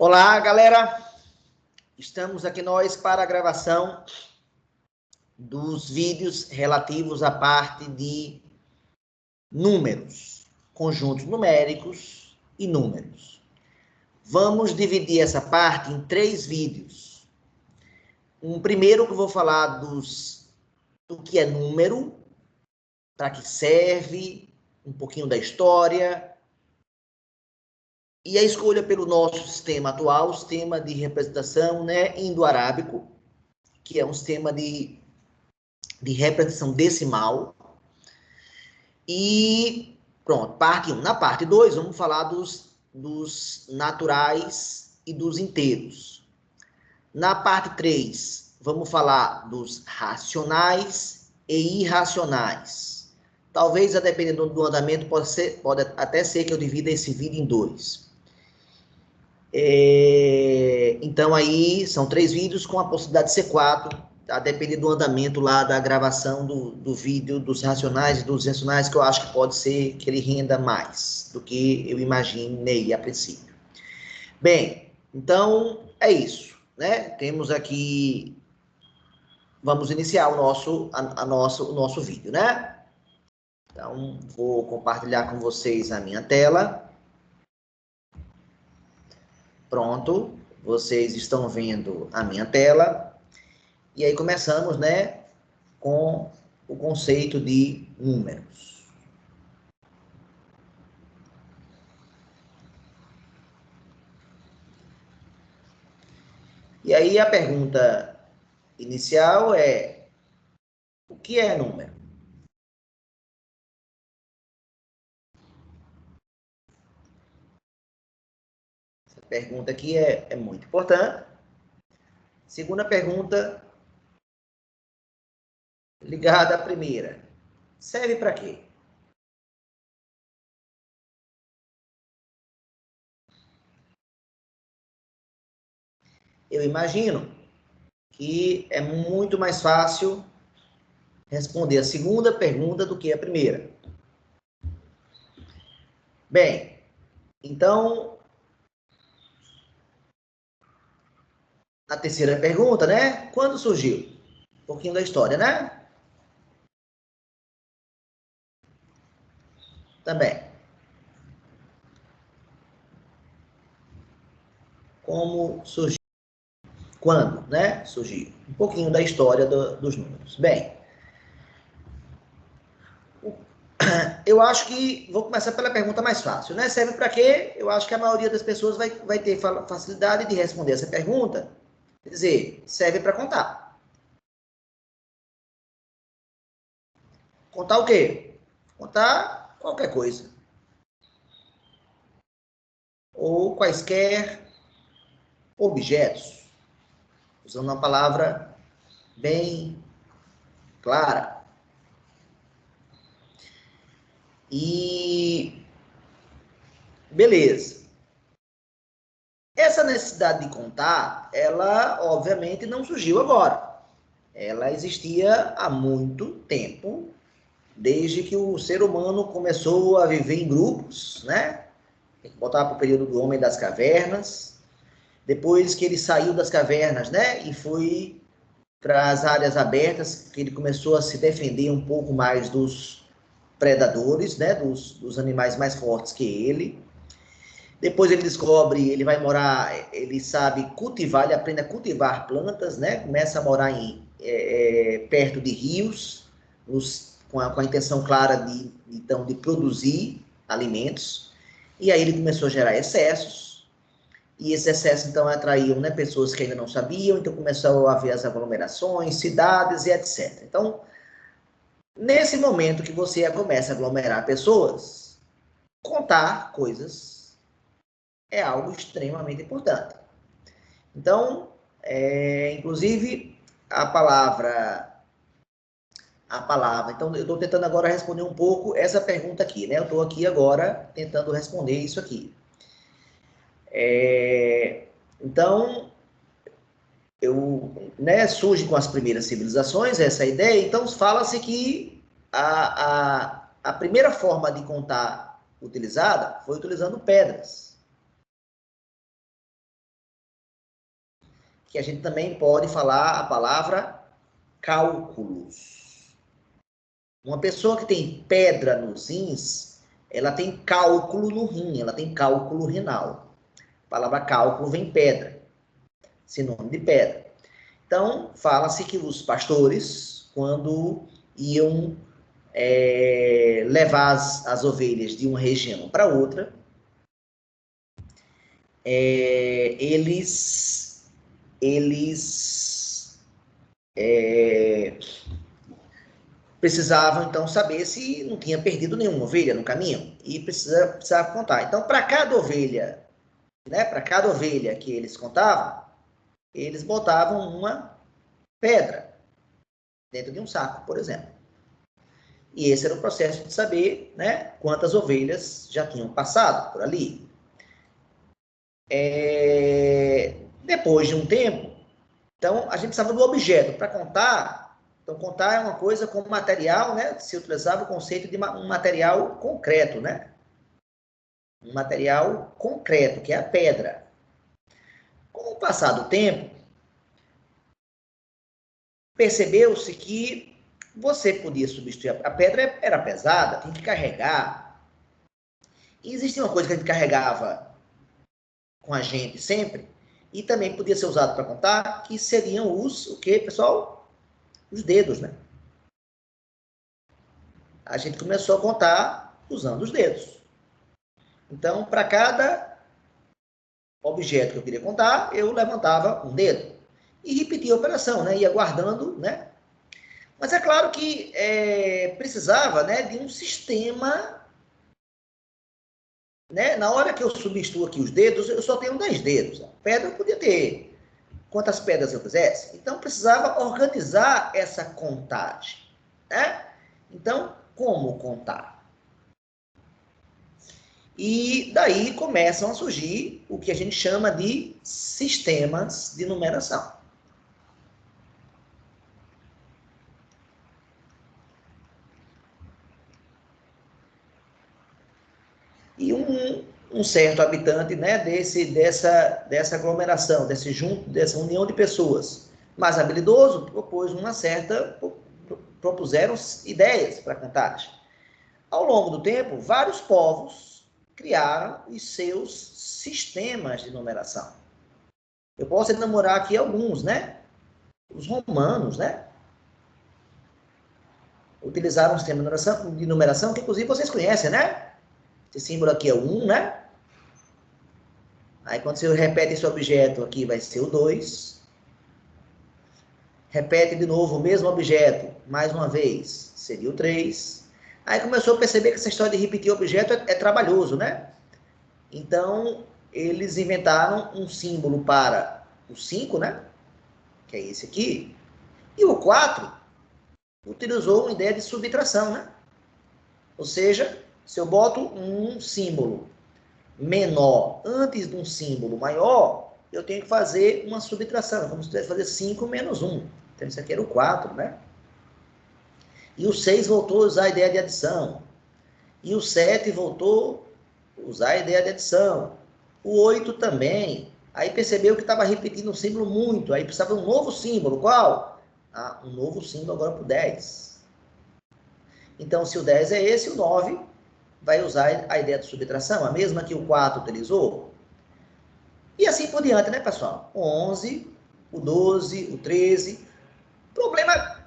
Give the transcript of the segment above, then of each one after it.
Olá, galera! Estamos aqui nós para a gravação dos vídeos relativos à parte de números, conjuntos numéricos e números. Vamos dividir essa parte em 3 vídeos. Um primeiro que eu vou falar do que é número, para que serve, um pouquinho da história, e a escolha pelo nosso sistema atual, o sistema de representação, né, indo-arábico, que é um sistema de representação decimal. E pronto, parte 1. Na parte 2, vamos falar dos naturais e dos inteiros. Na parte 3, vamos falar dos racionais e irracionais. Talvez, a depender do andamento, pode até ser que eu divida esse vídeo em 2. Então, aí, são 3 vídeos com a possibilidade de ser 4, a depender do andamento lá da gravação do vídeo dos racionais e dos irracionais, que eu acho que pode ser que ele renda mais do que eu imaginei a princípio. Bem, então, é isso, né? Temos aqui... Vamos iniciar o nosso vídeo, né? Então, vou compartilhar com vocês a minha tela. Pronto, vocês estão vendo a minha tela. E aí começamos, né, com o conceito de números. E aí a pergunta inicial é: o que é número? Essa pergunta aqui é muito importante. Segunda pergunta, ligada à primeira: serve para quê? Eu imagino que é muito mais fácil responder a segunda pergunta do que a primeira. Bem, então, a terceira pergunta, né? Quando surgiu? Um pouquinho da história, né? Também. Como surgiu? Quando, né? Surgiu. Um pouquinho da história dos números. Bem, eu acho que vou começar pela pergunta mais fácil, né? Serve para quê? Eu acho que a maioria das pessoas vai ter facilidade de responder essa pergunta. Quer dizer, serve para contar. Contar o quê? Contar qualquer coisa. Ou quaisquer objetos. Usando uma palavra bem clara. E beleza. Essa necessidade de contar, ela obviamente não surgiu agora. Ela existia há muito tempo, desde que o ser humano começou a viver em grupos, né? Tem que botar para o período do homem das cavernas. Depois que ele saiu das cavernas, né? E foi para as áreas abertas, que ele começou a se defender um pouco mais dos predadores, né? Dos animais mais fortes que ele. Depois ele descobre, ele vai morar, ele sabe cultivar, ele aprende a cultivar plantas, né? Começa a morar perto de rios, com a intenção clara de produzir alimentos. E aí ele começou a gerar excessos, e esses excessos então atraíam, né, pessoas que ainda não sabiam, então começou a haver as aglomerações, cidades e etc. Então, nesse momento que você começa a aglomerar pessoas, contar coisas é algo extremamente importante. Então, inclusive, a palavra, então eu estou tentando agora responder um pouco essa pergunta aqui, né? Eu estou aqui agora tentando responder isso aqui. Então, né, surge com as primeiras civilizações essa ideia, então fala-se que a primeira forma de contar utilizada foi utilizando pedras. que a gente também pode falar a palavra cálculos. Uma pessoa que tem pedra nos rins, ela tem cálculo no rim, ela tem cálculo renal. A palavra cálculo vem pedra, sinônimo de pedra. Então, fala-se que os pastores, quando iam levar as ovelhas de uma região para outra, eles precisavam, então, saber se não tinha perdido nenhuma ovelha no caminho, e precisava contar. Então, para cada ovelha, né, para cada ovelha que eles contavam, eles botavam uma pedra dentro de um saco, por exemplo. E esse era o processo de saber, né, quantas ovelhas já tinham passado por ali. Depois de um tempo, então, a gente precisava do objeto para contar. Então, contar é uma coisa como material, né? Se utilizava o conceito de um material concreto, né? Um material concreto, que é a pedra. Com o passar do tempo, percebeu-se que você podia substituir. A pedra era pesada, tinha que carregar. E existia uma coisa que a gente carregava com a gente sempre, e também podia ser usado para contar, que seriam o quê, pessoal? Os dedos, né? A gente começou a contar usando os dedos. Então, para cada objeto que eu queria contar, eu levantava um dedo e repetia a operação, né? Ia guardando, né? Mas é claro que precisava, né, de um sistema, né? Na hora que eu substituo aqui os dedos, eu só tenho 10 dedos. A pedra eu podia ter quantas pedras eu quisesse. Então, precisava organizar essa contagem, né? Então, como contar? E daí começam a surgir o que a gente chama de sistemas de numeração. E um certo habitante, né, dessa aglomeração, dessa união de pessoas mais habilidoso, propuseram ideias para a contagem. Ao longo do tempo, vários povos criaram os seus sistemas de numeração. Eu posso enumerar aqui alguns, né? Os romanos, né? Utilizaram um sistema de numeração que, inclusive, vocês conhecem, né? Esse símbolo aqui é o 1, né? Aí, quando você repete esse objeto aqui, vai ser o 2. Repete de novo o mesmo objeto, mais uma vez, seria o 3. Aí começou a perceber que essa história de repetir objeto é trabalhoso, né? Então, eles inventaram um símbolo para o 5, né? Que é esse aqui. E o 4 utilizou uma ideia de subtração, né? Ou seja, se eu boto um símbolo menor antes de um símbolo maior, eu tenho que fazer uma subtração. Como se tivesse fazer 5 menos 1. Então, isso aqui era o 4, né? E o 6 voltou a usar a ideia de adição. E o 7 voltou a usar a ideia de adição. O 8 também. Aí percebeu que estava repetindo um símbolo muito. Aí precisava de um novo símbolo. Qual? Um novo símbolo agora para o 10. Então, se o 10 é esse, o 9 vai usar a ideia de subtração, a mesma que o 4 utilizou. E assim por diante, né, pessoal? O 11, o 12, o 13. Problema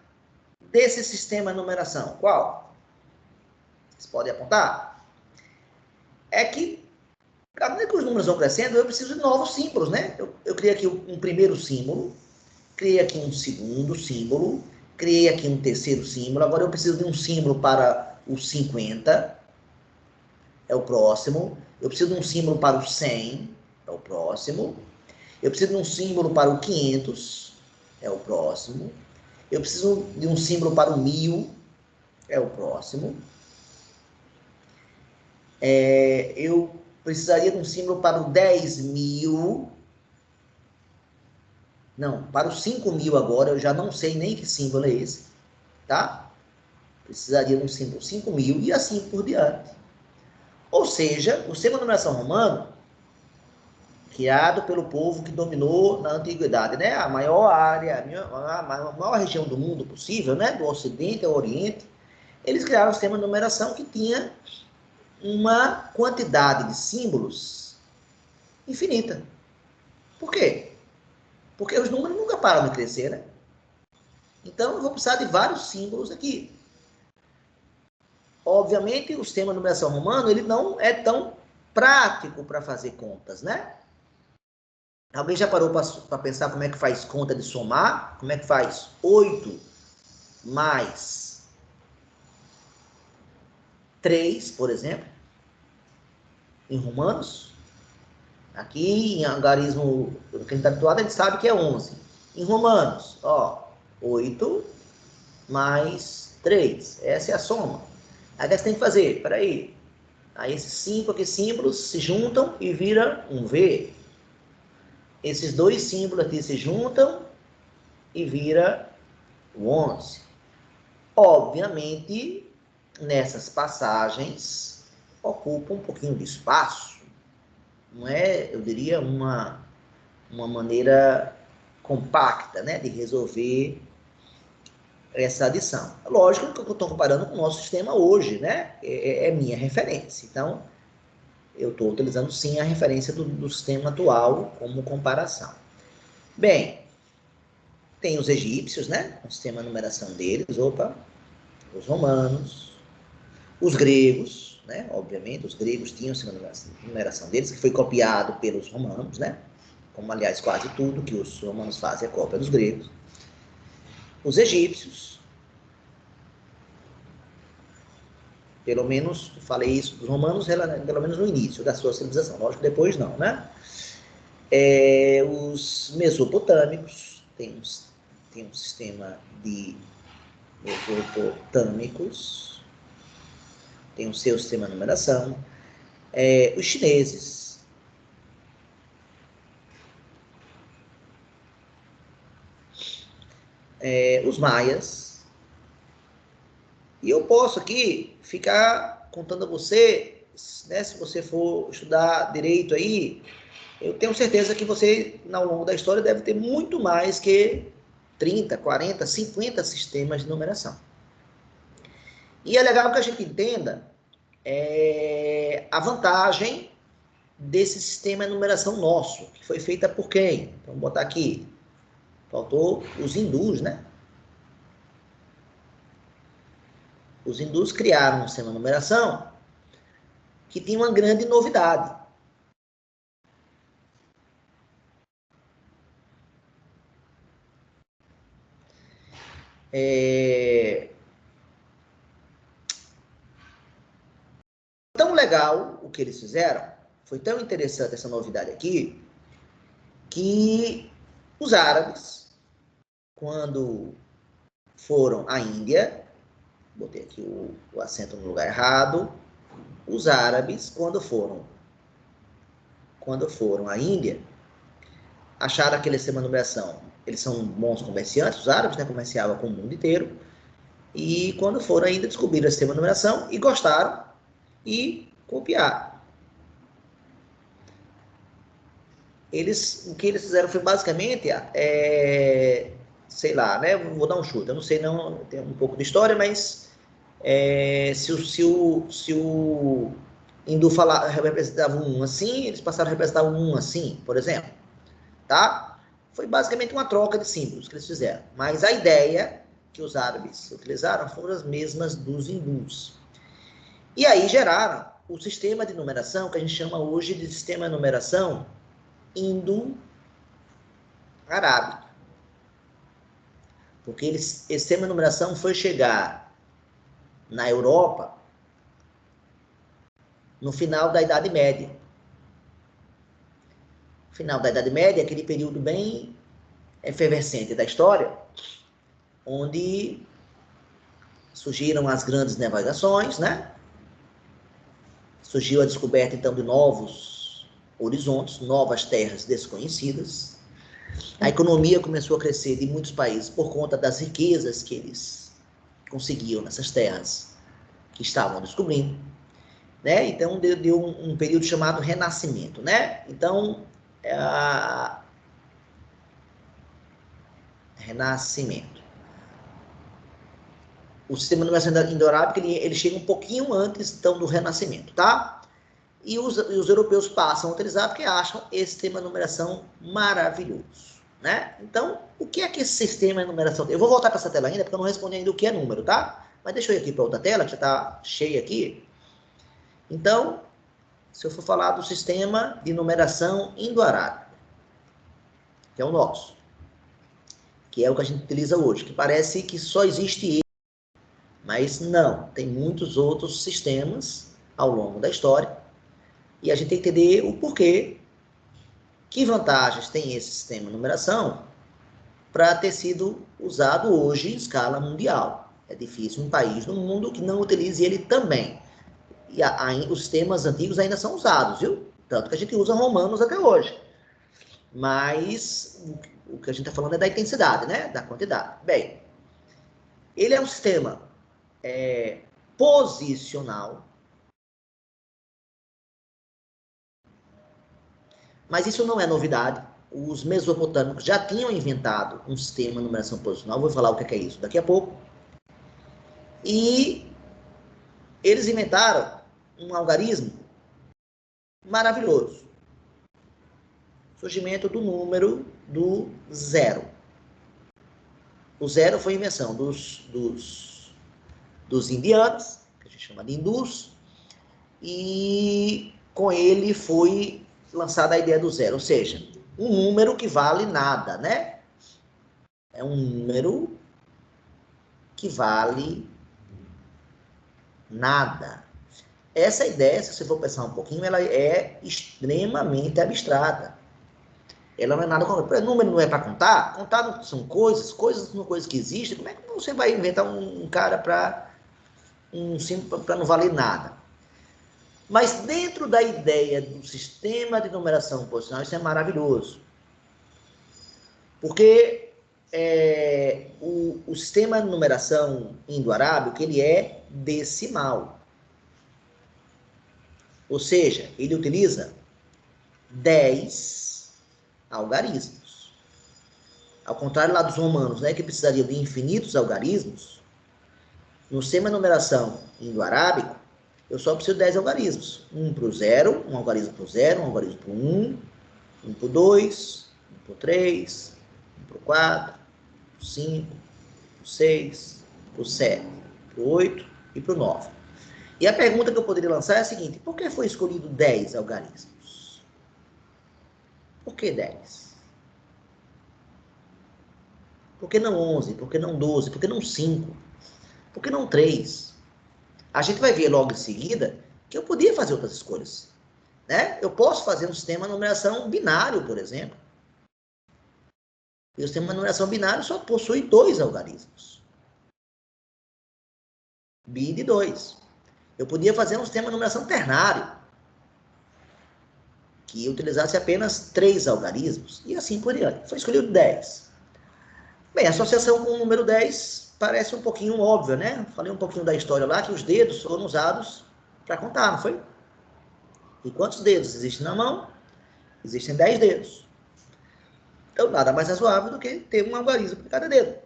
desse sistema de numeração, qual? Vocês podem apontar? É que, à medida que os números vão crescendo, eu preciso de novos símbolos, né? Eu criei aqui um primeiro símbolo, criei aqui um segundo símbolo, criei aqui um terceiro símbolo, agora eu preciso de um símbolo para o 50, é o próximo. Eu preciso de um símbolo para o 100, é o próximo. Eu preciso de um símbolo para o 500, é o próximo. Eu preciso de um símbolo para o 1000, é o próximo. Eu precisaria de um símbolo para o 10.000. Não, para o 5.000 agora, eu já não sei nem que símbolo é esse, tá? Precisaria de um símbolo 5.000 e assim por diante. Ou seja, o sistema de numeração romano, criado pelo povo que dominou na antiguidade, né? A maior área, a maior região do mundo possível, né? Do Ocidente ao Oriente. Eles criaram um sistema de numeração que tinha uma quantidade de símbolos infinita. Por quê? Porque os números nunca param de crescer, né? Então, eu vou precisar de vários símbolos aqui. Obviamente, o sistema de numeração romano, ele não é tão prático para fazer contas, né? Alguém já parou para pensar como é que faz conta de somar? Como é que faz 8 mais 3, por exemplo, em romanos? Aqui, em algarismo, que a gente está habituado, a gente sabe que é 11. Em romanos, ó, 8 mais 3. Essa é a soma. Aí você tem que fazer, peraí. Aí esses 5 aqui símbolos se juntam e vira um V. Esses dois símbolos aqui se juntam e vira o 11. Obviamente, nessas passagens, ocupa um pouquinho de espaço. Não é, eu diria, uma maneira compacta, né, de resolver essa adição. Lógico que eu estou comparando com o nosso sistema hoje, né? É minha referência. Então, eu estou utilizando sim a referência do sistema atual como comparação. Bem, tem os egípcios, né? O sistema de numeração deles, os romanos, os gregos, né? Obviamente, os gregos tinham o sistema de numeração deles, que foi copiado pelos romanos, né? Como, aliás, quase tudo que os romanos fazem é cópia dos gregos. Os egípcios, pelo menos, falei isso dos romanos, pelo menos no início da sua civilização. Lógico que depois não, né? Os mesopotâmicos, tem um sistema de mesopotâmicos, tem o seu sistema de numeração. Os chineses, os maias. E eu posso aqui ficar contando a você, né, se você for estudar direito aí, eu tenho certeza que você, ao longo da história, deve ter muito mais que 30, 40, 50 sistemas de numeração. E é legal que a gente entenda a vantagem desse sistema de numeração nosso, que foi feita por quem? Então, vamos botar aqui. Faltou os hindus, né? Os hindus criaram um sistema de numeração que tinha uma grande novidade. Tão legal o que eles fizeram, foi tão interessante essa novidade aqui, que os árabes, quando foram à Índia, botei aqui o acento no lugar errado, os árabes, quando foram à Índia, acharam aquele sistema de numeração. Eles são bons comerciantes, os árabes, né, comerciavam com o mundo inteiro, e quando foram ainda, descobriram o sistema de numeração e gostaram e copiaram. O que eles fizeram foi basicamente, sei lá, né, vou dar um chute, eu não sei, não, tem um pouco de história, mas se o hindu representava um assim, eles passaram a representar um assim, por exemplo, tá? Foi basicamente uma troca de símbolos que eles fizeram, mas a ideia que os árabes utilizaram foram as mesmas dos hindus. E aí geraram o sistema de numeração que a gente chama hoje de sistema de numeração indo-arábico. Porque esse sistema de numeração foi chegar na Europa no final da Idade Média. O final da Idade Média, aquele período bem efervescente da história, onde surgiram as grandes navegações, né? Surgiu a descoberta, então, de novos horizontes, novas terras desconhecidas. A economia começou a crescer de muitos países por conta das riquezas que eles conseguiam nessas terras que estavam descobrindo, né? Então, deu um período chamado Renascimento, né? Então, é a Renascimento. O sistema de numeração indo-arábica, ele chega um pouquinho antes, então, do Renascimento, tá? E os europeus passam a utilizar porque acham esse sistema de numeração maravilhoso, né? Então, o que é que esse sistema de numeração tem? Eu vou voltar para essa tela ainda, porque eu não respondi ainda o que é número, tá? Mas deixa eu ir aqui para outra tela, que já está cheia aqui. Então, se eu for falar do sistema de numeração indo-arábica, que é o nosso, que é o que a gente utiliza hoje, que parece que só existe ele, mas não, tem muitos outros sistemas ao longo da história, e a gente tem que entender o porquê, que vantagens tem esse sistema de numeração para ter sido usado hoje em escala mundial. É difícil um país no mundo que não utilize ele também. E os sistemas antigos ainda são usados, viu? Tanto que a gente usa romanos até hoje. Mas o que a gente está falando é da intensidade, né? Da quantidade. Bem, ele é um sistema posicional, mas isso não é novidade. Os mesopotâmicos já tinham inventado um sistema de numeração posicional. Vou falar o que é isso daqui a pouco. E eles inventaram um algarismo maravilhoso. Surgimento do número do zero. O zero foi invenção dos indianos, que a gente chama de hindus, e com ele foi lançada a ideia do zero, ou seja, um número que vale nada, né? É um número que vale nada. Essa ideia, se você for pensar um pouquinho, ela é extremamente abstrata. Ela não é nada concreto. Número não é para contar? Contar não são coisas, coisas são coisas que existem. Como é que você vai inventar um cara para não valer nada? Mas dentro da ideia do sistema de numeração posicional, isso é maravilhoso. Porque o sistema de numeração indo-arábico, ele é decimal. Ou seja, ele utiliza 10 algarismos. Ao contrário lá dos romanos, né, que precisariam de infinitos algarismos, no sistema de numeração indo-arábico, eu só preciso de 10 algarismos. Um para o zero, um algarismo para o zero, um algarismo para o 1, um para o 2, um para o 3, um para o 4, para o 5, para o 6, para o 7, para o 8 e para o 9. E a pergunta que eu poderia lançar é a seguinte: por que foi escolhido 10 algarismos? Por que 10? Por que não 11? Por que não 12? Por que não 5? Por que não 3? A gente vai ver logo em seguida que eu podia fazer outras escolhas, né? Eu posso fazer um sistema de numeração binário, por exemplo. E o sistema de numeração binário só possui 2 algarismos. Bi de 2. Eu podia fazer um sistema de numeração ternário, que utilizasse apenas 3 algarismos, e assim por diante. Foi escolhido 10. Bem, a associação com o número 10 parece um pouquinho óbvia, né? Falei um pouquinho da história lá, que os dedos foram usados para contar, não foi? E quantos dedos existem na mão? Existem 10 dedos. Então, nada mais razoável do que ter um algarismo para cada dedo.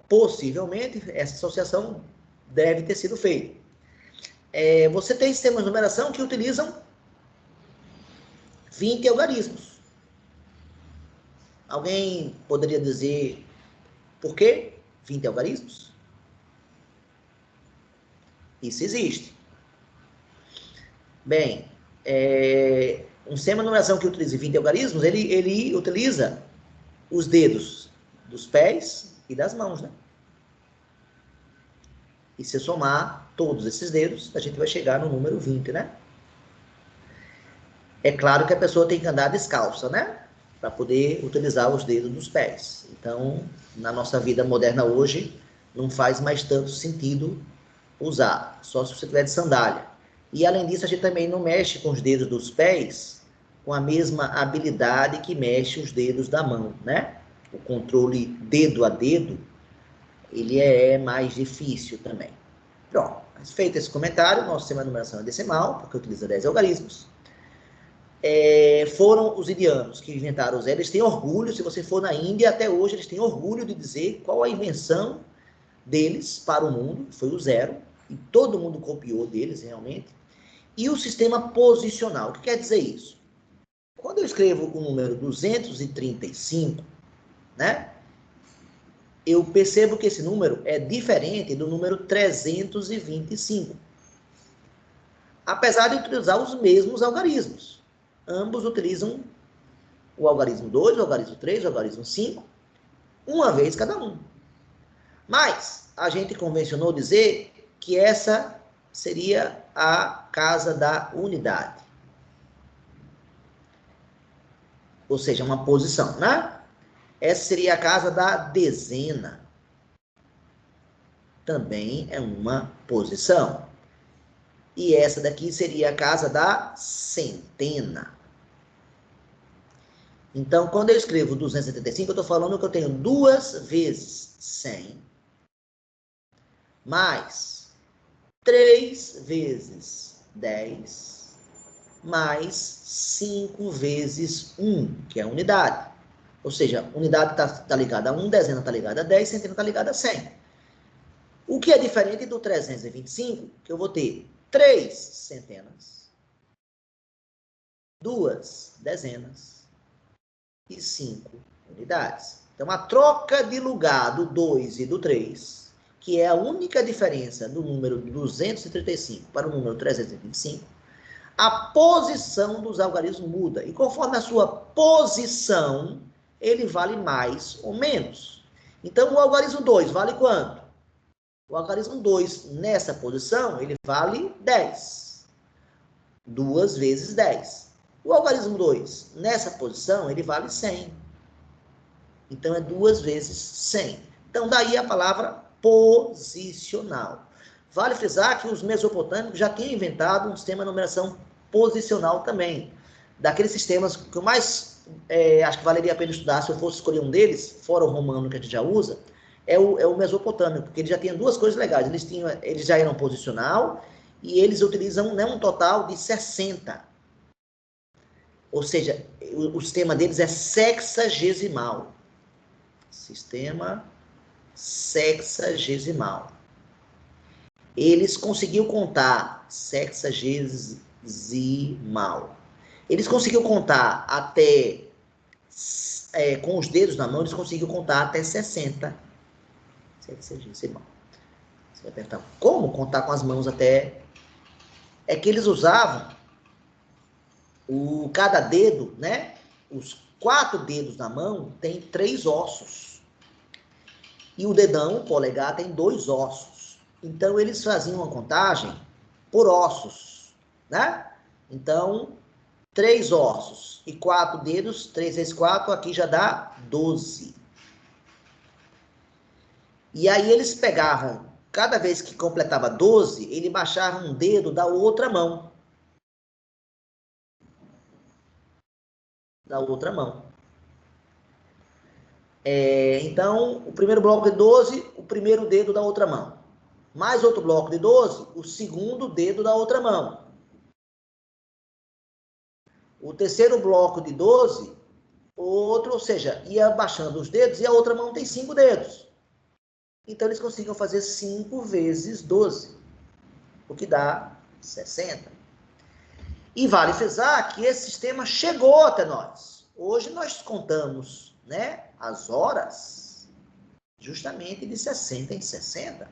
Possivelmente, essa associação deve ter sido feita. Você tem sistemas de numeração que utilizam 20 algarismos. Alguém poderia dizer por que 20 algarismos? Isso existe. Bem, um sistema de numeração que utiliza 20 algarismos, ele utiliza os dedos dos pés e das mãos, né? E se somar todos esses dedos, a gente vai chegar no número 20, né? É claro que a pessoa tem que andar descalça, né? Para poder utilizar os dedos dos pés. Então, na nossa vida moderna hoje, não faz mais tanto sentido usar, só se você tiver de sandália. E além disso, a gente também não mexe com os dedos dos pés com a mesma habilidade que mexe os dedos da mão, né? O controle dedo a dedo, ele é mais difícil também. Pronto, mas feito esse comentário, nosso sistema de numeração é decimal, porque utiliza 10 algarismos. foram os indianos que inventaram o zero. Eles têm orgulho, se você for na Índia, até hoje, eles têm orgulho de dizer qual a invenção deles para o mundo, foi o zero, e todo mundo copiou deles, realmente. E o sistema posicional. O que quer dizer isso? Quando eu escrevo o número 235, né, eu percebo que esse número é diferente do número 325. Apesar de utilizar os mesmos algarismos. Ambos utilizam o algarismo 2, o algarismo 3, o algarismo 5, uma vez cada um. Mas a gente convencionou dizer que essa seria a casa da unidade. Ou seja, uma posição, né? Essa seria a casa da dezena. Também é uma posição. E essa daqui seria a casa da centena. Então, quando eu escrevo 275, eu estou falando que eu tenho 2 vezes 100, mais 3 vezes 10, mais 5 vezes 1, que é a unidade. Ou seja, unidade está ligada a 1, dezena está ligada a 10, centena está ligada a 100. O que é diferente do 325, que eu vou ter 3 centenas, 2 dezenas e 5 unidades. Então, a troca de lugar do 2 e do 3, que é a única diferença do número 235 para o número 325, a posição dos algarismos muda. E conforme a sua posição, ele vale mais ou menos. Então, o algarismo 2 vale quanto? O algarismo 2, nessa posição, ele vale 10. 2 vezes 10. O algarismo 2, nessa posição, ele vale 100. Então, é 2 vezes 100. Então, daí a palavra posicional. Vale frisar que os mesopotâmicos já tinham inventado um sistema de numeração posicional também. Daqueles sistemas que eu mais acho que valeria a pena estudar, se eu fosse escolher um deles, fora o romano que a gente já usa, é o mesopotâmico, porque ele já tinha duas coisas legais. Eles já eram posicional e eles utilizam, né, um total de 60. Ou seja, o sistema deles é sexagesimal. Sistema sexagesimal. Eles conseguiam contar sexagesimal. Eles conseguiam contar até, com os dedos na mão, eles conseguiam contar até 60. Sexagesimal. Você vai perguntar, como contar com as mãos até... É que eles usavam cada dedo, né? Os 4 dedos na mão tem 3 ossos. E o dedão, o polegar, tem 2 ossos. Então, eles faziam uma contagem por ossos, né? Então, 3 ossos e 4 dedos, 3 vezes 4, aqui já dá 12. E aí eles pegavam, cada vez que completava 12, ele baixava um dedo da outra mão. Da outra mão. Então, o primeiro bloco de 12, o primeiro dedo da outra mão. Mais outro bloco de 12, o segundo dedo da outra mão. O terceiro bloco de 12, outro, ou seja, ia baixando os dedos e a outra mão tem 5 dedos. Então, eles conseguiam fazer 5 vezes 12, o que dá 60. E vale frisar que esse sistema chegou até nós. Hoje nós contamos, né, as horas justamente de 60 em 60,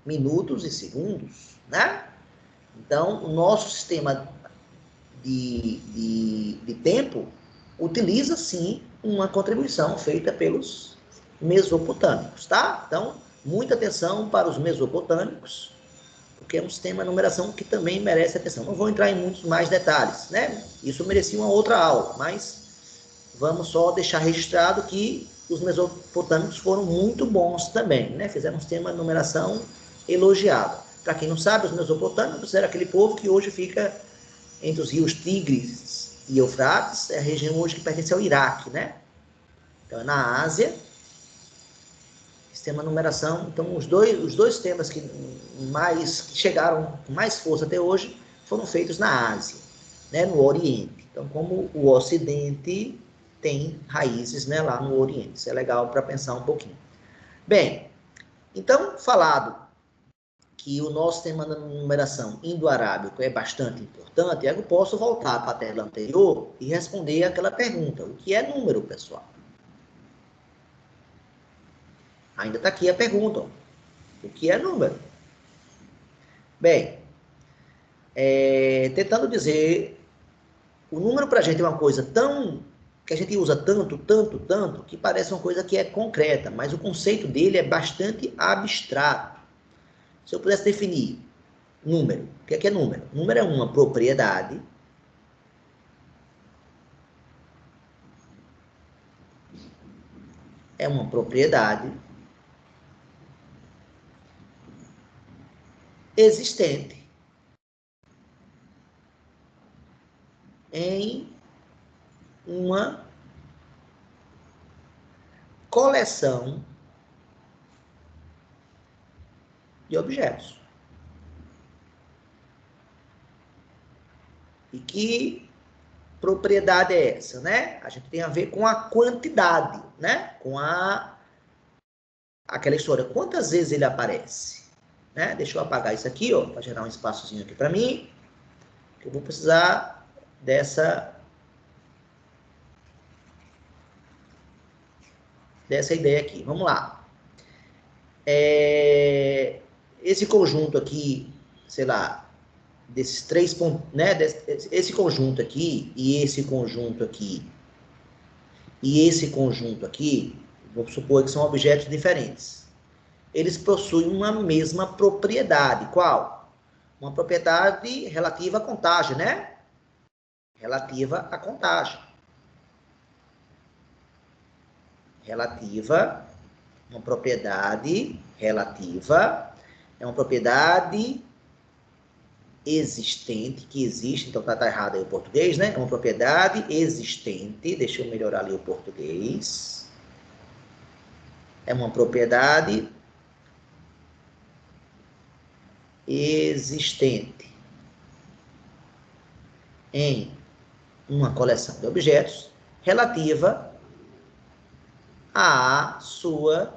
minutos e segundos, né? Então, o nosso sistema de tempo utiliza, sim, uma contribuição feita pelos mesopotâmicos, tá? Então, muita atenção para os mesopotâmicos, porque é um sistema de numeração que também merece atenção. Não vou entrar em muitos mais detalhes, né? Isso merecia uma outra aula, mas vamos só deixar registrado que os mesopotâmicos foram muito bons também, né? Fizeram um sistema de numeração elogiado. Para quem não sabe, os mesopotâmicos era aquele povo que hoje fica entre os rios Tigres e Eufrates, é a região hoje que pertence ao Iraque, né? Então, é na Ásia, sistema de numeração. Então, os dois sistemas que chegaram com mais força até hoje foram feitos na Ásia. né, no Oriente. Então, como o Ocidente tem raízes, né, lá no Oriente. Isso é legal para pensar um pouquinho. Bem, então, falado que o nosso sistema de numeração indo-arábico é bastante importante, eu posso voltar para a tela anterior e responder aquela pergunta. O que é número, pessoal? Ainda está aqui a pergunta. O que é número? Bem, tentando dizer, o número para a gente é uma coisa tão que a gente usa tanto, que parece uma coisa que é concreta, mas o conceito dele é bastante abstrato. Se eu pudesse definir número, o que é número? Número é uma propriedade existente em uma coleção de objetos. E que propriedade é essa, né? A gente tem a ver com a quantidade, né? Com aquela história, quantas vezes ele aparece, né? Deixa eu apagar isso aqui, ó, para gerar um espaçozinho aqui para mim, que eu vou precisar dessa ideia aqui. Vamos lá. Esse conjunto aqui, sei lá, desses 3 pontos, né? Esse conjunto aqui e esse conjunto aqui e esse conjunto aqui, vamos supor que são objetos diferentes. Eles possuem uma mesma propriedade. Qual? Uma propriedade relativa à contagem, né? Relativa à contagem. Uma propriedade relativa, é uma propriedade existente, que existe, então tá errado aí o português, né? É uma propriedade existente, deixa eu melhorar ali o português. É uma propriedade existente em uma coleção de objetos relativa à sua,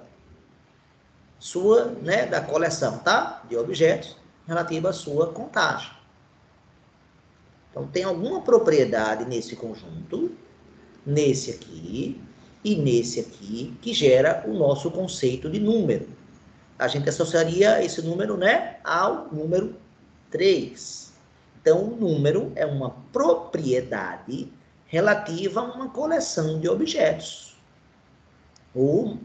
né, da coleção, tá? De objetos, relativa à sua contagem. Então, tem alguma propriedade nesse conjunto, nesse aqui e nesse aqui, que gera o nosso conceito de número. A gente associaria esse número, né, ao número 3. Então, o número é uma propriedade relativa a uma coleção de objetos. Ou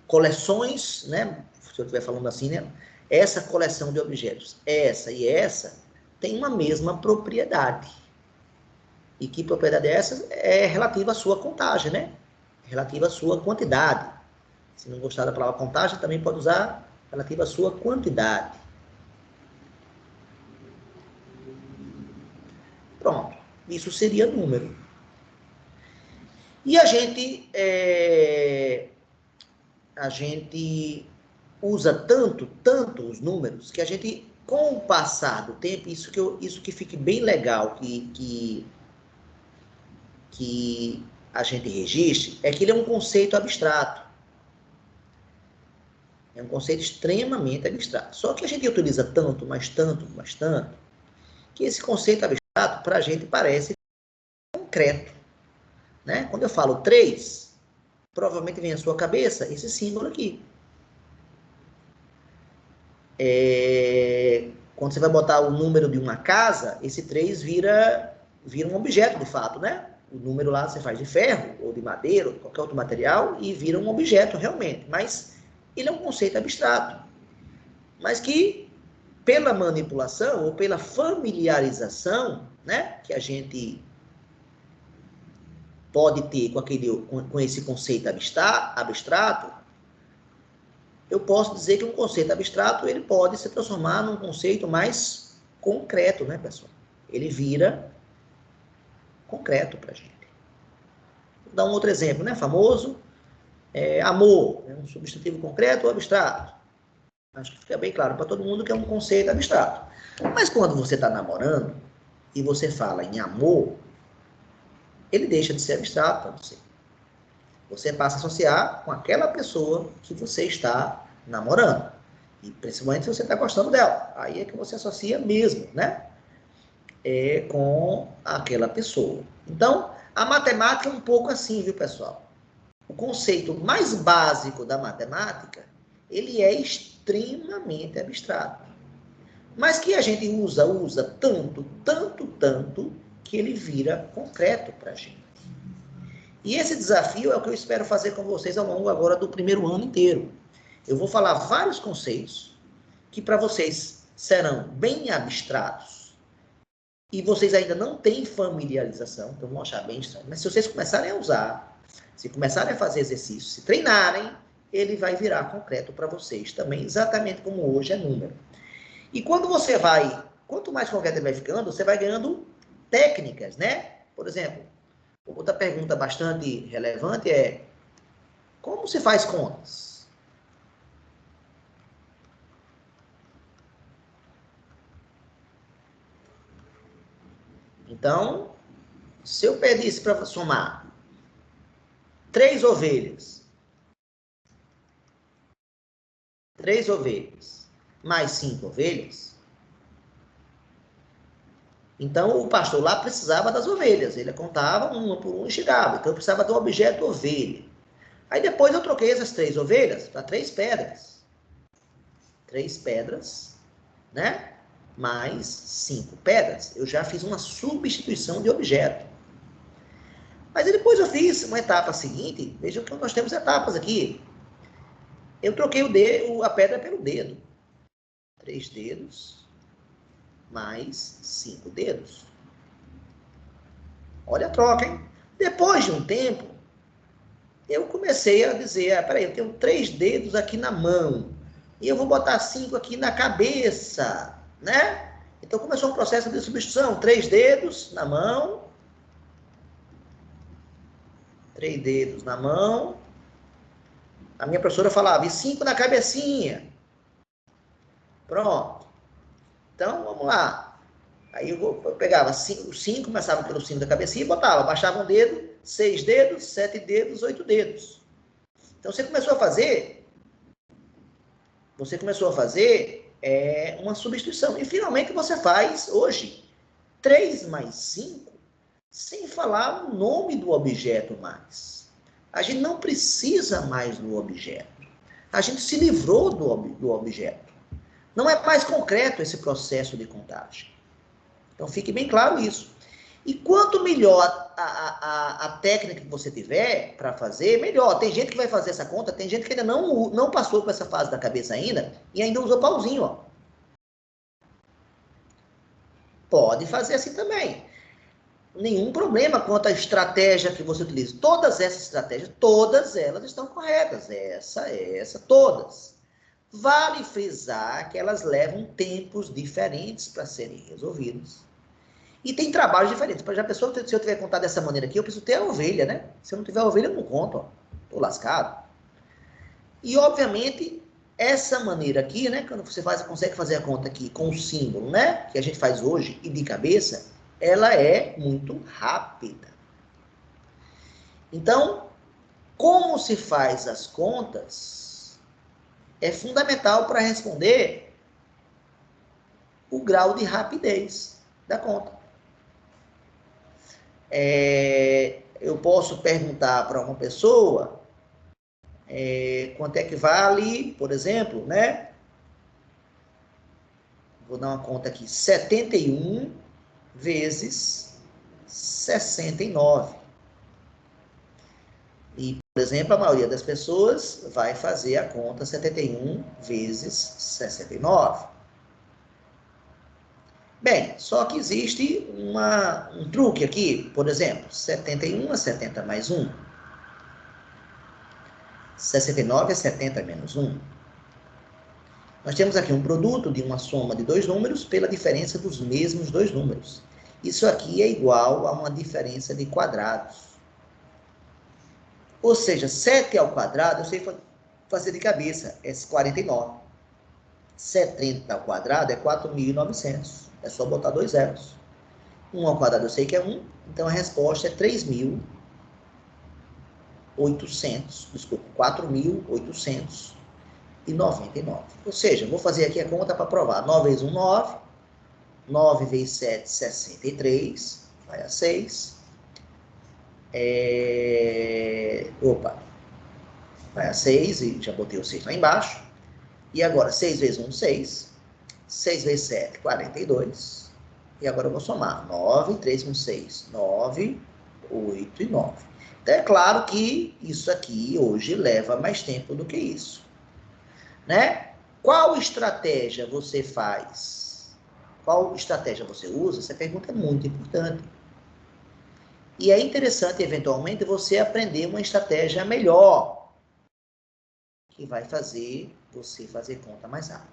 coleções, né, se eu estiver falando assim, né, essa coleção de objetos, essa e essa, tem uma mesma propriedade. E que propriedade é essa? É relativa à sua contagem, né? Relativa à sua quantidade. Se não gostar da palavra contagem, também pode usar relativa à sua quantidade. Pronto. Isso seria número. E a gente usa tanto os números, que a gente, com o passar do tempo, isso que fique bem legal, que a gente registre, é que ele é um conceito abstrato. É um conceito extremamente abstrato. Só que a gente utiliza tanto, que esse conceito abstrato, para a gente, parece concreto. Né? Quando eu falo 3, provavelmente vem à sua cabeça esse símbolo aqui. Quando você vai botar o número de uma casa, esse 3 vira um objeto, de fato, né? O número lá você faz de ferro, ou de madeira, ou de qualquer outro material, e vira um objeto, realmente. Mas ele é um conceito abstrato. Mas que, pela manipulação, ou pela familiarização, né? Que a gente pode ter com esse conceito abstrato, eu posso dizer que um conceito abstrato ele pode se transformar num conceito mais concreto, né, pessoal? Ele vira concreto para a gente. Vou dar um outro exemplo, né? Famoso, amor, é um substantivo concreto ou abstrato? Acho que fica bem claro para todo mundo que é um conceito abstrato. Mas quando você está namorando, e você fala em amor, ele deixa de ser abstrato para você. Você passa a associar com aquela pessoa que você está namorando. E principalmente se você está gostando dela. Aí é que você associa mesmo, né? Com aquela pessoa. Então, a matemática é um pouco assim, viu, pessoal? O conceito mais básico da matemática, ele é extremamente abstrato. Mas que a gente usa tanto, que ele vira concreto para a gente. E esse desafio é o que eu espero fazer com vocês ao longo agora do primeiro ano inteiro. Eu vou falar vários conceitos que para vocês serão bem abstratos e vocês ainda não têm familiarização, então vão achar bem estranho. Mas se vocês começarem a usar, se começarem a fazer exercícios, se treinarem, ele vai virar concreto para vocês também, exatamente como hoje é número. E quando você vai, quanto mais concreto ele vai ficando, você vai ganhando técnicas, né? Por exemplo, outra pergunta bastante relevante é: como se faz contas? Então, se eu pedisse para somar 3 ovelhas, mais 5 ovelhas, então o pastor lá precisava das ovelhas, ele contava uma por uma e chegava, então eu precisava do objeto ovelha. Aí depois eu troquei essas 3 ovelhas para 3 pedras. 3 pedras, né? Mais 5 pedras. Eu já fiz uma substituição de objeto. Mas depois eu fiz uma etapa seguinte. Vejam que nós temos etapas aqui. Eu troquei a pedra pelo dedo. 3 dedos mais 5 dedos. Olha a troca, hein? Depois de um tempo, eu comecei a dizer, peraí, eu tenho 3 dedos aqui na mão. E eu vou botar 5 aqui na cabeça, né? Então começou um processo de substituição. 3 dedos na mão. 3 dedos na mão. A minha professora falava, e 5 na cabecinha. Pronto. Então, vamos lá. Aí eu pegava os 5, começava pelo 5 da cabecinha e botava. Baixava um dedo, 6 dedos, 7 dedos, 8 dedos. Então, você começou a fazer uma substituição. E, finalmente, você faz, hoje, 3 mais 5, sem falar o nome do objeto mais. A gente não precisa mais do objeto. A gente se livrou do objeto. Não é mais concreto esse processo de contagem. Então, fique bem claro isso. E quanto melhor a técnica que você tiver para fazer, melhor. Tem gente que vai fazer essa conta, tem gente que ainda não passou por essa fase da cabeça ainda, e ainda usou pauzinho, ó. Pode fazer assim também. Nenhum problema quanto à estratégia que você utiliza. Todas essas estratégias, todas elas estão corretas. Essa, todas. Vale frisar que elas levam tempos diferentes para serem resolvidas. E tem trabalhos diferentes. Já pensou, se eu tiver contado dessa maneira aqui, eu preciso ter a ovelha, né? Se eu não tiver a ovelha, eu não conto, ó. Tô lascado. E, obviamente, essa maneira aqui, né? Quando você consegue fazer a conta aqui com o símbolo, né? Que a gente faz hoje e de cabeça, ela é muito rápida. Então, como se faz as contas é fundamental para responder o grau de rapidez da conta. Eu posso perguntar para uma pessoa quanto é que vale, por exemplo, né? Vou dar uma conta aqui, 71 vezes 69. E, por exemplo, a maioria das pessoas vai fazer a conta 71 vezes 69. Bem, só que existe um truque aqui, por exemplo, 71 é 70 mais 1. 69 é 70 menos 1. Nós temos aqui um produto de uma soma de 2 números pela diferença dos mesmos 2 números. Isso aqui é igual a uma diferença de quadrados. Ou seja, 7 ao quadrado, eu sei fazer de cabeça, é 49. 70 ao quadrado é 4.900. É só botar 2 zeros. 1 ao quadrado eu sei que é 1, então a resposta é 4.899. Ou seja, vou fazer aqui a conta para provar. 9 vezes 1, 9. 9 vezes 7, 63. Vai a 6. Opa. Vai a 6, e já botei o 6 lá embaixo. E agora, 6 vezes 1, 6. 6 vezes 7, 42. E agora eu vou somar. 9, 3 com 6, 9, 8 e 9. Então, é claro que isso aqui hoje leva mais tempo do que isso, né? Qual estratégia você faz? Qual estratégia você usa? Essa pergunta é muito importante. E é interessante, eventualmente, você aprender uma estratégia melhor, que vai fazer você fazer conta mais rápido.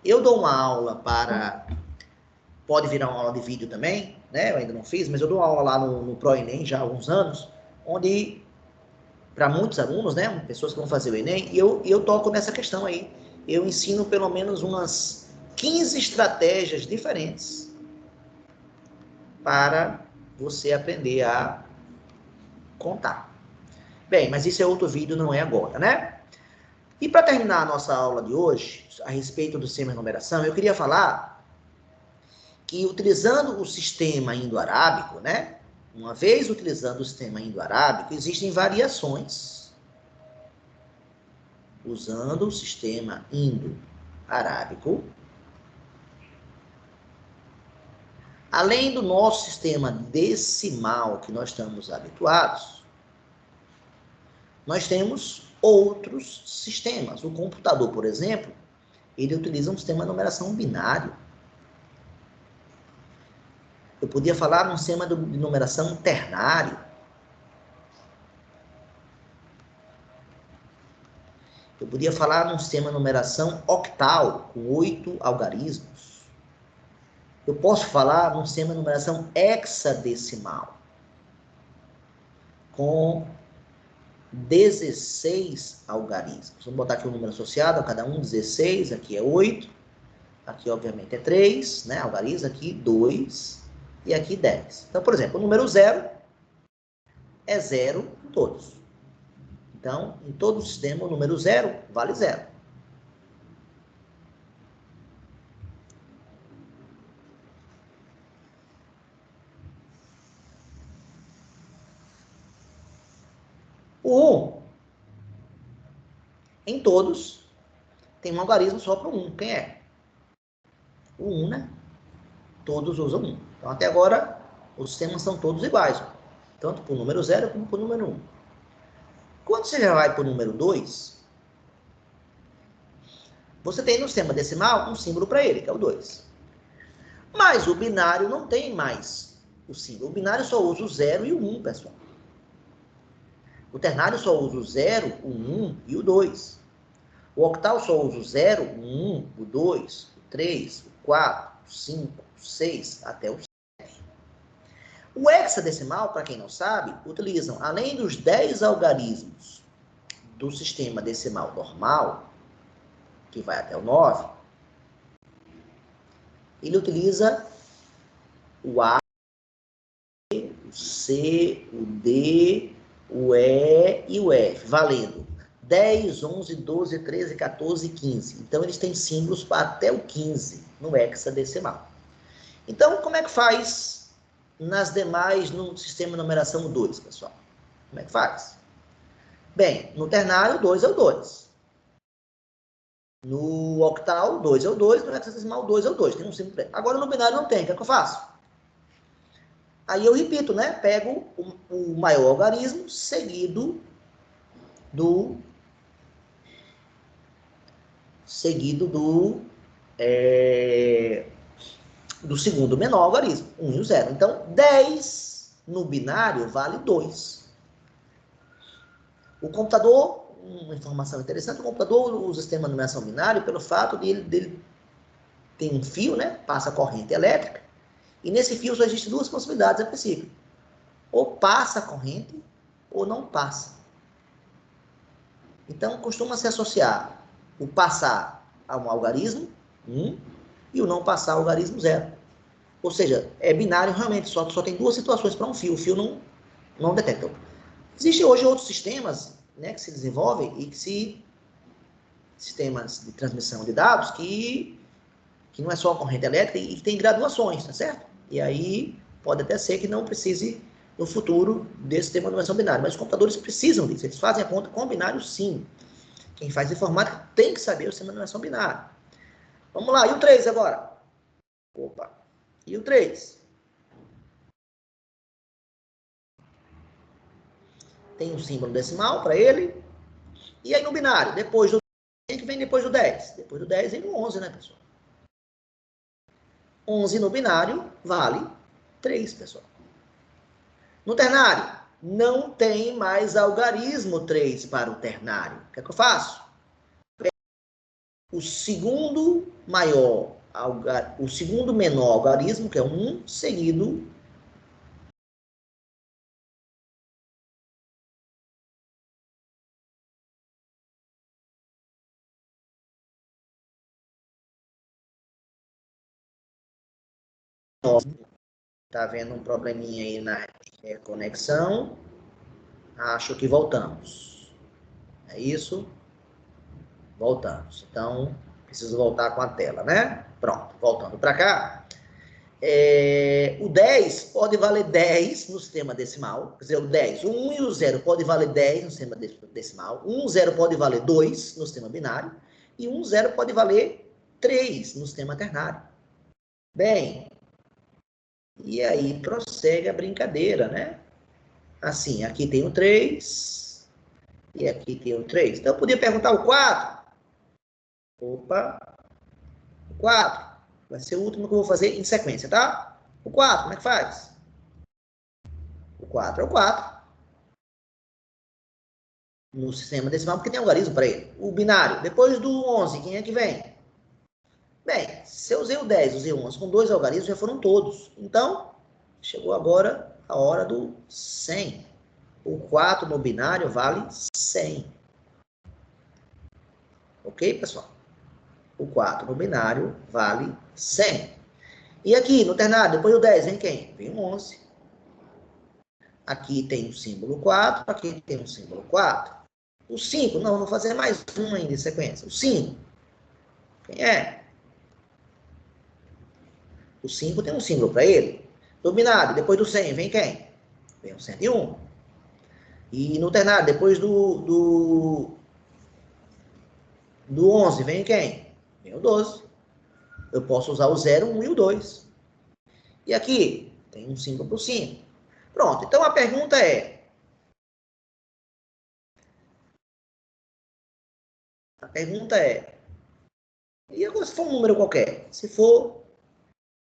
Eu dou uma aula para... Pode virar uma aula de vídeo também, né? Eu ainda não fiz, mas eu dou uma aula lá no ProEnem já há alguns anos, onde, para muitos alunos, né? Pessoas que vão fazer o Enem, e eu toco nessa questão aí. Eu ensino pelo menos umas 15 estratégias diferentes para você aprender a contar. Bem, mas isso é outro vídeo, não é agora, né? E para terminar a nossa aula de hoje, a respeito do sistema de numeração, eu queria falar que utilizando o sistema indo-arábico, né? Uma vez utilizando o sistema indo-arábico, existem variações. Usando o sistema indo-arábico, além do nosso sistema decimal que nós estamos habituados, nós temos outros sistemas. O computador, por exemplo, ele utiliza um sistema de numeração binário. Eu podia falar num sistema de numeração ternário. Eu podia falar num sistema de numeração octal, com 8 algarismos. Eu posso falar num sistema de numeração hexadecimal, com 16 algarismos. Vamos botar aqui o número associado a cada um, 16, aqui é 8, aqui obviamente é 3, né, algarismos, aqui 2 e aqui 10. Então, por exemplo, o número 0 é 0 em todos. Então, em todo o sistema, o número 0 vale 0. O 1, em todos, tem um algarismo só para o 1. Quem é? O 1, né? Todos usam 1. Então, até agora, os sistemas são todos iguais, tanto para o número 0 como para o número 1. Quando você já vai para o número 2, você tem no sistema decimal um símbolo para ele, que é o 2. Mas o binário não tem mais o símbolo. O binário só usa o 0 e o 1, pessoal. O ternário só usa o 0, o 1 e o 2. O octal só usa o 0, o 1, o 2, o 3, o 4, o 5, o 6, até o 7. O hexadecimal, para quem não sabe, utilizam, além dos 10 algarismos do sistema decimal normal, que vai até o 9, ele utiliza o A, o C, o D, o E e o F, valendo 10, 11, 12, 13, 14 e 15. Então, eles têm símbolos para até o 15 no hexadecimal. Então, como é que faz nas demais, no sistema de numeração 2, pessoal? Como é que faz? Bem, no ternário, 2 é o 2. No octal, 2 é o 2. No hexadecimal, 2 é o 2. Tem um símbolo. Agora, no binário não tem. O que é que eu faço? Aí eu repito, né? Pego o maior algarismo seguido do do segundo menor algarismo, 1 e o 0. Então, 10 no binário vale 2. O computador, uma informação interessante, o computador usa o sistema de numeração binário pelo fato de ele ter um fio, né? Passa corrente elétrica, e nesse fio só existem duas possibilidades a princípio. Ou passa a corrente, ou não passa. Então, costuma se associar o passar a um algarismo, 1, e o não passar ao algarismo 0. Ou seja, é binário realmente, só tem duas situações para um fio. O fio não detecta. Existem hoje outros sistemas, né, que se desenvolvem e que sistemas de transmissão de dados que não é só a corrente elétrica e que tem graduações, tá certo? E aí pode até ser que não precise no futuro desse sistema de numeração binária, mas os computadores precisam disso. Eles fazem a conta com binário, sim. Quem faz informática tem que saber o sistema de numeração binária. Vamos lá, e o 3 agora? Opa, e o 3? Tem um símbolo decimal para ele. E aí no binário, depois do... Quem que vem depois do 10? Depois do 10 vem o 11, né, pessoal? 11 no binário vale 3, pessoal. No ternário, não tem mais algarismo 3 para o ternário. O que é que eu faço? O segundo maior, o segundo menor algarismo, que é 1, seguido tá vendo um probleminha aí na conexão. Acho que voltamos. É isso? Voltamos. Então, preciso voltar com a tela, né? Pronto, voltando para cá. O 10 pode valer 10 no sistema decimal. Quer dizer, o 10, o 1 e o 0 pode valer 10 no sistema decimal. 1, 0 pode valer 2 no sistema binário. E 1, 0 pode valer 3 no sistema ternário. Bem, e aí prossegue a brincadeira, né? Assim, aqui tem o 3 e aqui tem o 3. Então, eu podia perguntar o 4. Opa, o 4 vai ser o último que eu vou fazer em sequência, tá? O 4, como é que faz? O 4 é o 4. No sistema decimal, porque tem algarismo para ele. O binário, depois do 11, quem é que vem? Bem, se eu usei o 10, usei o 11, com dois algarismos já foram todos. Então, chegou agora a hora do 100. O 4 no binário vale 100. Ok, pessoal? O 4 no binário vale 100. E aqui, no ternário, depois do 10, vem quem? Vem o 11. Aqui tem o símbolo 4, aqui tem o símbolo 4. O 5, não, vou fazer mais um ainda em sequência. O 5, quem é? O 5 tem um símbolo para ele. No binário, depois do 100, vem quem? Vem o 101. E no ternário, depois do 11, vem quem? Vem o 12. Eu posso usar o 0, 1 e o 2. E aqui, tem um símbolo para o 5. Pronto, então a pergunta é... E agora se for um número qualquer? Se for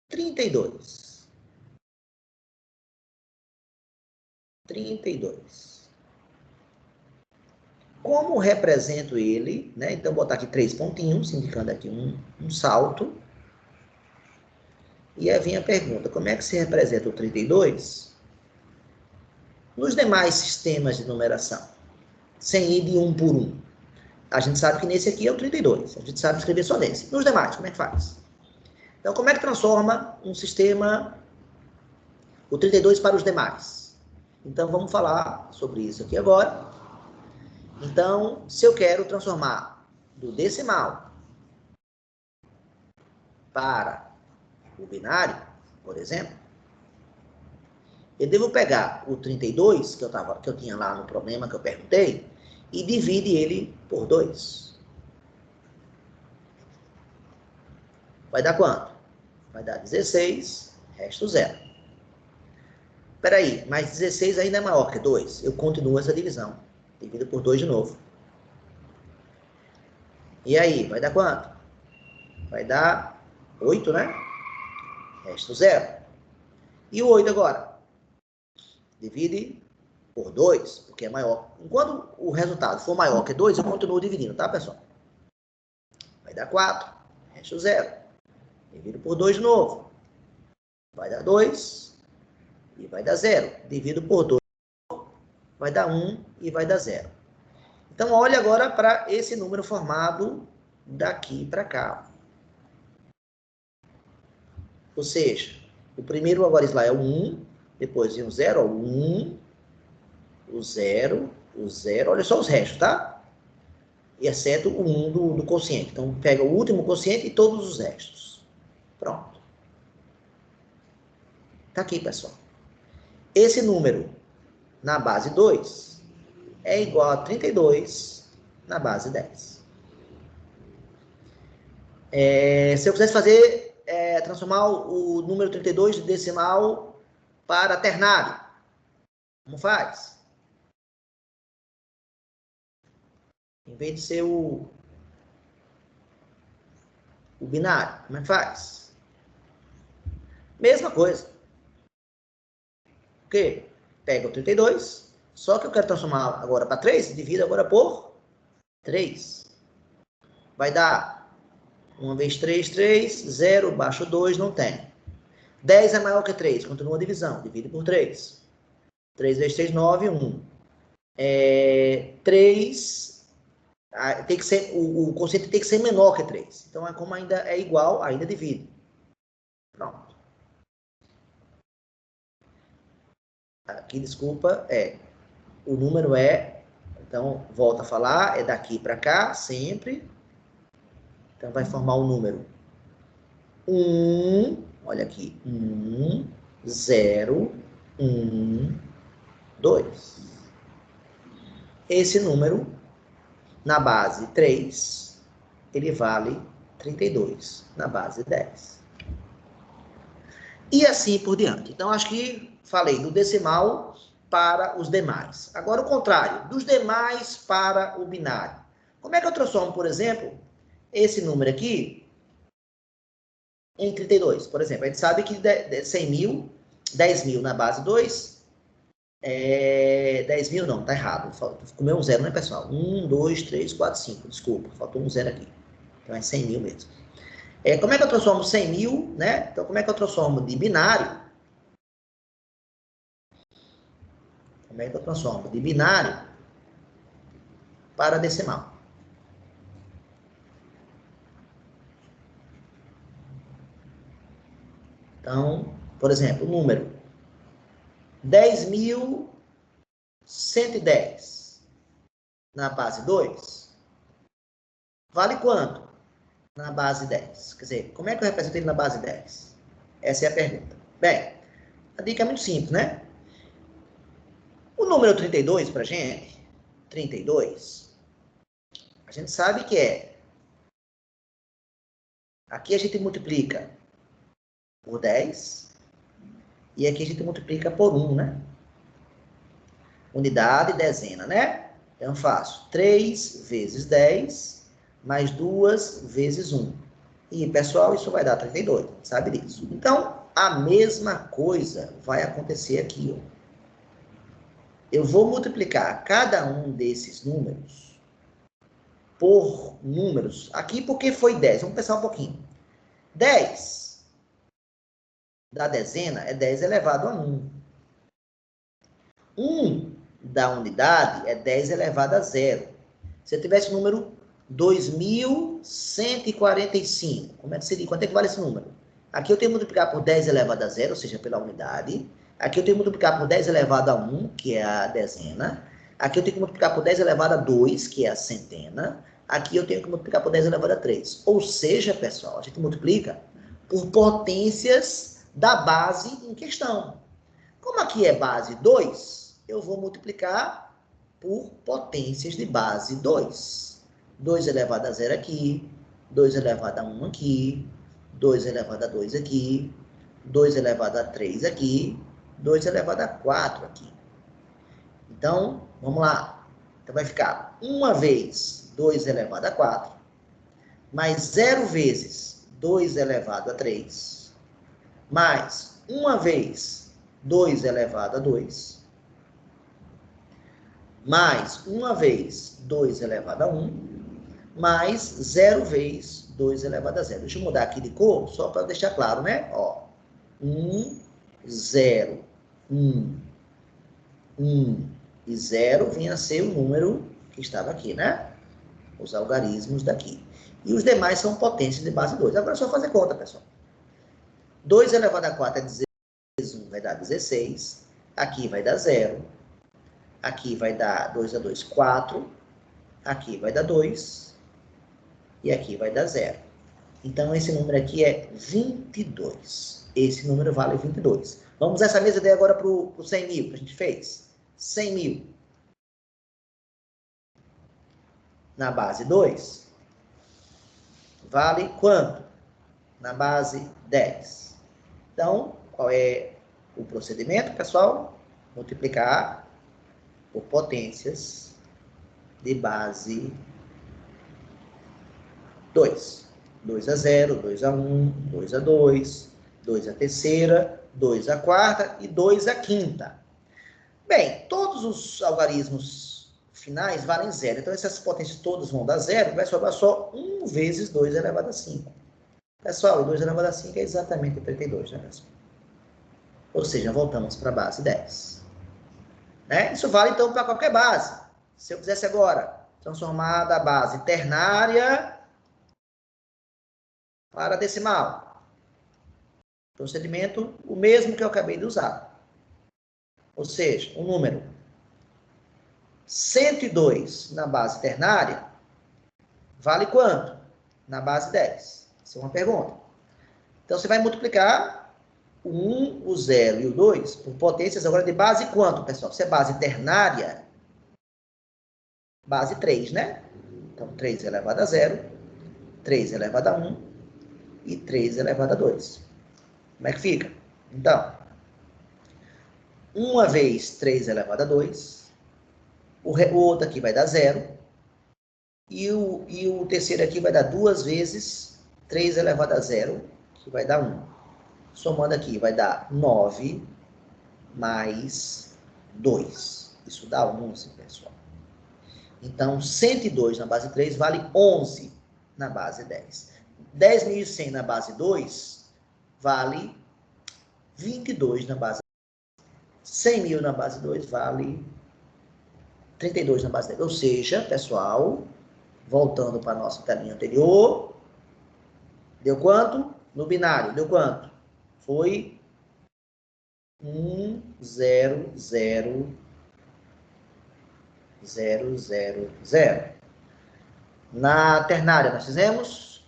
32. 32. Como represento ele, né? Então, vou botar aqui 3 pontinhos, indicando aqui um salto. E aí vem a pergunta, como é que se representa o 32 nos demais sistemas de numeração, sem ir de um por um? A gente sabe que nesse aqui é o 32, a gente sabe escrever só nesse. Nos demais, como é que faz? Então, como é que transforma um sistema, o 32 para os demais? Então, vamos falar sobre isso aqui agora. Então, se eu quero transformar do decimal para o binário, por exemplo, eu devo pegar o 32, que eu tinha lá no problema que eu perguntei, e divide ele por 2. Vai dar quanto? Vai dar 16, resto 0. Espera aí, mas 16 ainda é maior que 2. Eu continuo essa divisão. Divido por 2 de novo. E aí, vai dar quanto? Vai dar 8, né? Resto 0. E o 8 agora? Divide por 2, porque é maior. Enquanto o resultado for maior que 2, eu continuo dividindo, tá, pessoal? Vai dar 4, resto 0. Divido por 2 de novo. Vai dar 2 e vai dar 0. Divido por 2, vai dar 1 e vai dar 0. Então, olhe agora para esse número formado daqui para cá. Ou seja, O primeiro algarismo lá é o 1, depois vem o 0, ó, o 1, o 0, o 0, olha só os restos, tá? E exceto o 1 do quociente. Então, pega o último quociente e todos os restos. Pronto. Tá aqui, pessoal. Esse número na base 2 é igual a 32 na base 10. Se eu quisesse fazer, transformar o número 32 de decimal para ternário, como faz? Em vez de ser o binário, como é que faz? Mesma coisa. O quê? Pega o 32, só que eu quero transformar agora para 3, divido agora por 3. Vai dar 1 vezes 3, 3, 0, baixo 2, não tem. 10 é maior que 3, continua a divisão, divide por 3. 3 vezes 3, 9, 1. 3, tem que ser, o quociente tem que ser menor que 3. Então, como ainda é igual, ainda divide. Pronto. Aqui, desculpa, o número então, volta a falar, é daqui para cá, sempre. Então, vai formar o número 1, olha aqui, 1, 0, 1, 2. Esse número, na base 3, ele vale 32, na base 10. E assim por diante. Então, acho que falei do decimal para os demais. Agora, o contrário, dos demais para o binário. Como é que eu transformo, por exemplo, esse número aqui em 32? Por exemplo, a gente sabe que 100 mil, 10 mil na base 2, 10 mil não, tá errado. Comeu um zero, né, pessoal? 1, 2, 3, 4, 5. Desculpa, faltou um zero aqui. Então, é 100 mil mesmo. Como é que eu transformo 100 mil, né? Então, como é que eu transformo de binário? Como é que eu transformo de binário para decimal? Então, por exemplo, o número 10.110 na base 2 vale quanto na base 10? Quer dizer, como é que eu represento ele na base 10? Essa é a pergunta. Bem, a dica é muito simples, né? O número 32 para a gente, 32, a gente sabe que aqui a gente multiplica por 10 e aqui a gente multiplica por 1, né? Unidade e dezena, né? Então, eu faço 3 vezes 10 mais 2 vezes 1. E, pessoal, isso vai dar 32, sabe disso? Então, a mesma coisa vai acontecer aqui, ó. Eu vou multiplicar cada um desses números por números. Aqui porque foi 10. Vamos pensar um pouquinho. 10 da dezena é 10 elevado a 1. 1 da unidade é 10 elevado a 0. Se eu tivesse o número 2.145, como é que seria? Quanto é que vale esse número? Aqui eu tenho que multiplicar por 10 elevado a 0, ou seja, pela unidade. Aqui eu tenho que multiplicar por 10 elevado a 1, que é a dezena. Aqui eu tenho que multiplicar por 10 elevado a 2, que é a centena. Aqui eu tenho que multiplicar por 10 elevado a 3. Ou seja, pessoal, a gente multiplica por potências da base em questão. Como aqui é base 2, eu vou multiplicar por potências de base 2. 2 elevado a 0 aqui, 2 elevado a 1 aqui, 2 elevado a 2 aqui, 2 elevado a 3 aqui, 2 elevado a 4 aqui. Então, vamos lá. Então, vai ficar 1 vez 2 elevado a 4, mais 0 vezes 2 elevado a 3, mais 1 vez 2 elevado a 2, mais 1 vez 2 elevado a 1, mais 0 vezes 2 elevado a 0. Deixa eu mudar aqui de cor, só para deixar claro, né? Ó, 1, 0, 1, 1 e 0 vinha a ser o número que estava aqui, né? Os algarismos daqui. E os demais são potências de base 2. Agora é só fazer conta, pessoal. 2 elevado a 4 é 16. vai dar 16, aqui vai dar 0, aqui vai dar 2 a 2, 4, aqui vai dar 2, e aqui vai dar 0. Então, esse número aqui é 22. Esse número vale 22. Vamos usar essa mesma ideia agora para o 100 mil, que a gente fez. 100 mil. Na base 2, vale quanto? Na base 10. Então, qual é o procedimento, pessoal? Multiplicar por potências de base 2. 2 a 0, 2 a 1, 2 a 2, 2 a terceira, 2 a quarta e 2 a quinta. Bem, todos os algarismos finais valem 0. Então, essas potências todas vão dar 0, vai sobrar só 1 vezes 2 elevado a 5. Pessoal, 2 elevado a 5 é exatamente 32, né, pessoal? Ou seja, voltamos para a base 10. Né? Isso vale, então, para qualquer base. Se eu quisesse agora transformar da base ternária para decimal. Procedimento o mesmo que eu acabei de usar. Ou seja, o número 102 na base ternária vale quanto? Na base 10. Essa é uma pergunta. Então, você vai multiplicar o 1, o 0 e o 2 por potências agora de base quanto, pessoal? Se é base ternária, base 3, né? Então, 3 elevado a 0, 3 elevado a 1 e 3 elevado a 2. Como é que fica? Então, 1 vez 3 elevado a 2, o outro aqui vai dar 0, e o terceiro aqui vai dar 2 vezes 3 elevado a 0, que vai dar 1. Somando aqui, vai dar 9 mais 2. Isso dá 11, pessoal. Então, 102 na base 3 vale 11 na base 10. 10.100 na base 2 vale 22 na base 100 mil na base 2 vale 32 na base 10. Ou seja, pessoal, voltando para a nossa telinha anterior, deu quanto? No binário, deu quanto? Foi 1, 0, 0, 0, 0, 0. Na ternária, nós fizemos?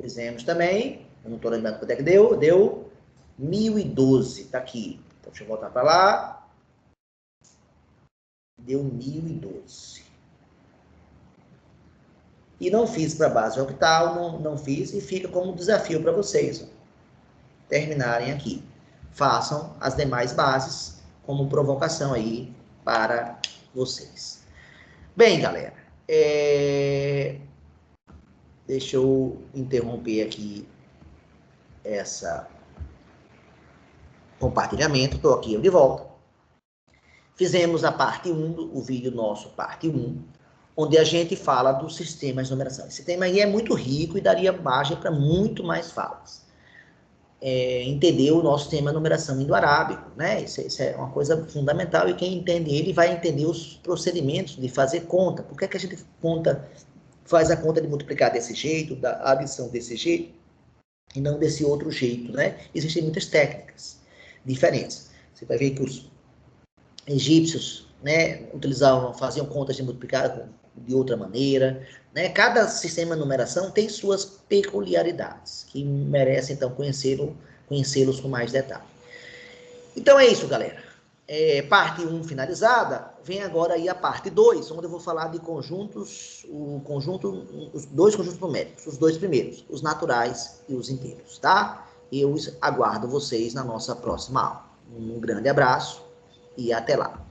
Fizemos também. Eu não estou lembrando quanto é que deu. Deu 1012. Está aqui. Então, deixa eu voltar para lá. Deu 1012. E não fiz para a base octal, não fiz. E fica como desafio para vocês, ó, terminarem aqui. Façam as demais bases como provocação aí para vocês. Bem, galera, deixa eu interromper aqui essa compartilhamento. Estou aqui eu de volta. Fizemos a parte 1, o vídeo nosso, parte 1, onde a gente fala dos sistemas de numeração. Esse tema aí é muito rico e daria margem para muito mais falas. Entender o nosso tema numeração indo-arábico, né? Isso é uma coisa fundamental, e quem entende ele vai entender os procedimentos de fazer conta. Por que é que a gente faz a conta de multiplicar desse jeito, da adição desse jeito, e não desse outro jeito, né? Existem muitas técnicas diferentes. Você vai ver que os egípcios, né, faziam contas de multiplicar de outra maneira, né? Cada sistema de numeração tem suas peculiaridades, que merecem, então, conhecê-los com mais detalhe. Então, é isso, galera. Parte 1 finalizada, vem agora aí a parte 2, onde eu vou falar de conjuntos, os dois conjuntos numéricos, os dois primeiros, os naturais e os inteiros, tá? Eu aguardo vocês na nossa próxima aula. Um grande abraço e até lá.